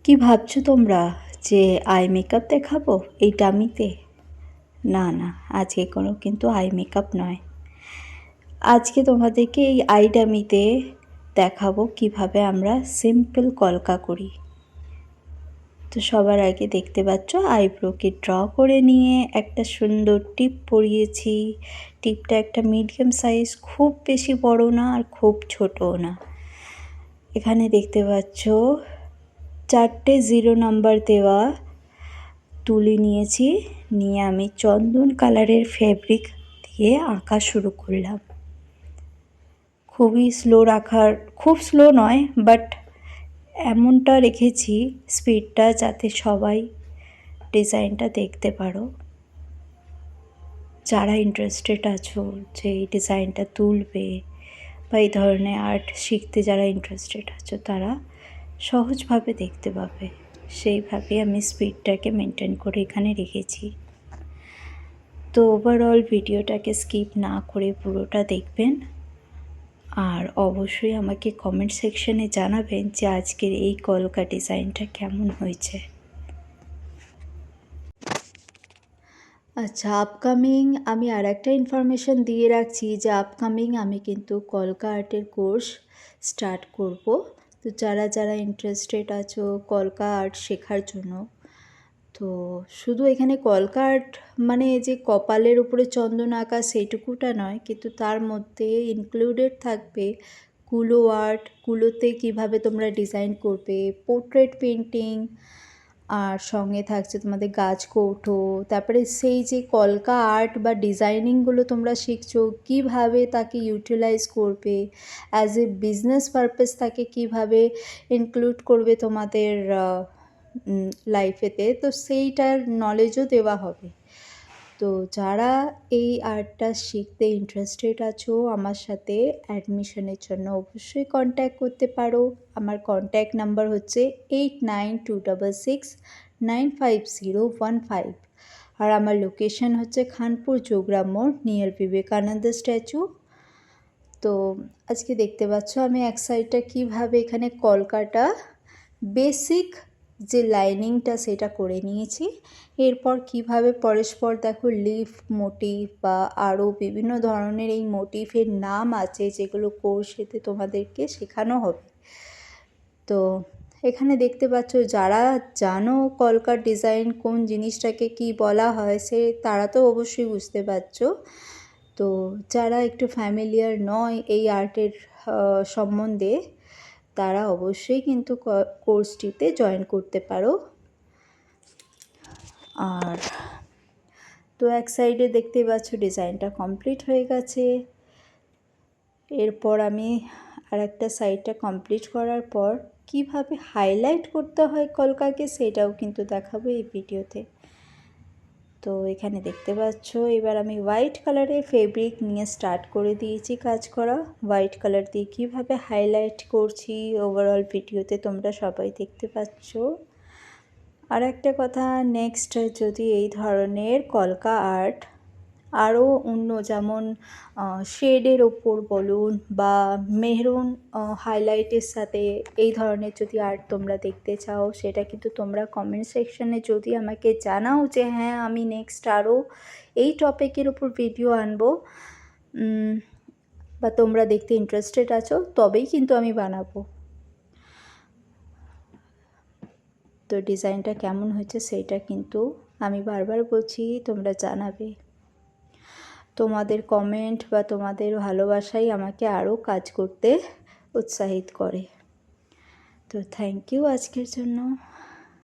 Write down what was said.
কি ভাবছো তোমরা যে আই মেকআপ দেখাবো এই ডামিতে? না না, আজকে কোনো কিন্তু আই মেকআপ নয়। আজকে তোমাদেরকে এই আই ডামিতে দেখাবো কিভাবে আমরা সিম্পল কলকা করি। তো সবার আগে দেখতে পাচ্ছ আইব্রোকে ড্র করে নিয়ে একটা সুন্দর টিপ পরিয়েছি। টিপটা একটা মিডিয়াম সাইজ, খুব বেশি বড় না আর খুব ছোটও না। এখানে দেখতে পাচ্ছ 4টে 0 নাম্বার দেওয়া তুলি নিয়েছি। নিয়ে আমি চন্দন কালারের ফেব্রিক দিয়ে আঁকা শুরু করলাম। খুবই স্লো রাখার, খুব স্লো নয়, বাট এমনটা রেখেছি স্পিডটা যাতে সবাই ডিজাইনটা দেখতে পারো। যারা ইন্টারেস্টেড আছো যে এই ডিজাইনটা তুলবে বা এই ধরনের আর্ট শিখতে যারা ইন্টারেস্টেড আছো তারা সহজভাবে দেখতে পাবে, সেইভাবে আমি স্পিডটাকে মেনটেন করে এখানে রেখেছি। তো ওভারঅল ভিডিওটাকে স্কিপ না করে পুরোটা দেখবেন, আর অবশ্যই আমাকে কমেন্ট সেকশনে জানাবেন যে আজকের এই কলকা ডিজাইনটা কেমন হয়েছে। আচ্ছা, আপকামিং আমি আর একটা ইনফরমেশান দিয়ে রাখছি যে আপকামিং আমি কিন্তু কলকা আর্টের কোর্স স্টার্ট করব। তো যারা যারা ইন্টারেস্টেড আছো কলকা আর্ট শেখার জন্য, তো শুধু এখানে কলকা আর্ট মানে যে কপালের উপরে চন্দন আঁকা সেইটুকুটা নয়, কিন্তু তার মধ্যে ইনক্লুডেড থাকবে কুলো আর্ট, কুলোতে কিভাবে তোমরা ডিজাইন করবে, পোর্ট্রেট পেন্টিং, আর সঙ্গে থাকছে তোমাদের গাছ কৌটো। তারপরে সেই যে কলকা আর্ট বা ডিজাইনিংগুলো তোমরা শিখছো কিভাবে তাকে ইউটিলাইজ করবে, অ্যাজ এ বিজনেস পারপাস তাকে কিভাবে ইনক্লুড করবে তোমাদের লাইফেতে, তো সেইটার নলেজও দেওয়া হবে। তো যারা এই আর্টটা শিখতে ইন্টারেস্টেড আছো আমার সাথে অ্যাডমিশনের জন্য অবশ্যই কন্ট্যাক্ট করতে পারো। আমার কন্ট্যাক্ট নাম্বার হচ্ছে 8926695015, আর আমার লোকেশন হচ্ছে খানপুর যোগরাম মোড়, নিয়ার বিবেকানন্দ স্ট্যাচু। তো আজকে দেখতে পাচ্ছ আমি এক সাইডটা কীভাবে এখানে কলকাটা বেসিক যে লাইনিংটা সেটা করে নিয়েছি। এরপর কিভাবে পরস্পর দেখো লিফ মোটিভ বা আরও বিভিন্ন ধরনের এই মোটিভের নাম আছে যেগুলো কোর্সেতে তোমাদেরকে শেখানো হবে। তো এখানে দেখতে পাচ্ছ যারা জানো কলকার ডিজাইন কোন জিনিসটাকে কি বলা হয় সে তারা তো অবশ্যই বুঝতে পারছো। তো যারা একটু ফ্যামিলিয়ার নয় এই আর্টের সম্বন্ধে তারা অবশ্যই কিন্তু কোর্সটিতে জয়েন করতে পারো। আর তো এক সাইডে দেখতে পাচ্ছ ডিজাইনটা কমপ্লিট হয়ে গেছে। এরপর আমি আর একটা সাইডটা কমপ্লিট করার পর কিভাবে হাইলাইট করতে হয় কলকাকে সেটাও কিন্তু দেখাবো এই ভিডিওতে। তো এখানে দেখতে পাচ্ছ এবার আমি হোয়াইট কালারের ফেব্রিক নিয়ে স্টার্ট করে দিয়েছি কাজ করা। হোয়াইট কালার দিয়ে কীভাবে হাইলাইট করছি ওভারঅল ভিডিওতে তোমরা সবাই দেখতে পাচ্ছ। আর একটা কথা, নেক্সট যদি এই ধরনের কলকা আর্ট আরও অন্য যেমন শেডের ওপর বলুন বা মেহরুন হাইলাইটের সাথে এই ধরনের যদি আর্ট তোমরা দেখতে চাও সেটা কিন্তু তোমরা কমেন্ট সেকশানে যদি আমাকে জানাও যে হ্যাঁ আমি নেক্সট আরও এই টপিকের উপর ভিডিও আনবো বা তোমরা দেখতে ইন্টারেস্টেড আছো তবেই কিন্তু আমি বানাবো। তো ডিজাইনটা কেমন হয়েছে সেইটা কিন্তু আমি বারবার বলছি তোমরা জানাবে। তোমাদের কমেন্ট বা তোমাদের ভালোবাসাই আমাকে আরও কাজ করতে উৎসাহিত করে। তো থ্যাংক ইউ আজকের জন্য।